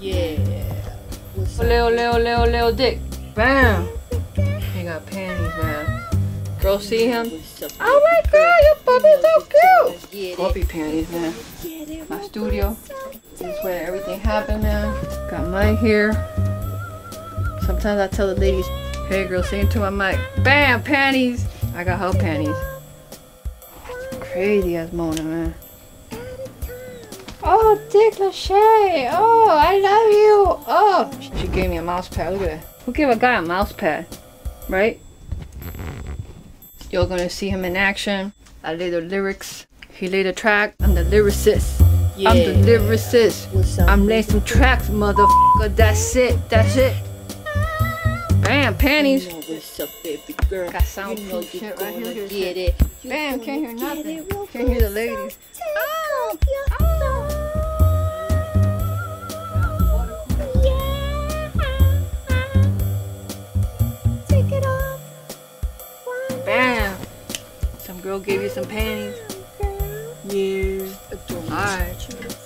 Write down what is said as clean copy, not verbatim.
Yeah. Little dick. Bam. He got panties, man. Girl, see him? Oh my god, your puppy's so cute. Puppy panties, man. My studio. This is where everything happened, man. Got mic here. Sometimes I tell the ladies, hey girl, sing to my mic. Bam, panties. I got her panties. Crazy ass Mona, man. Oh, Dick Lachey. Oh, I love you. Oh, she gave me a mouse pad. Look at that. Who gave a guy a mouse pad? Right? You're gonna see him in action. I lay the lyrics. He laid the track. I'm the lyricist. Yeah. I'm the lyricist. I'm laying some tracks, motherfucker. That's it. That's it. Bam, panties. You know what's up, baby girl. Got soundproof shit right here. Get it. Bam, can't hear nothing. Can't hear the ladies. Oh, Take it off. bam. Some girl gave you some panties. Yeah. Alright.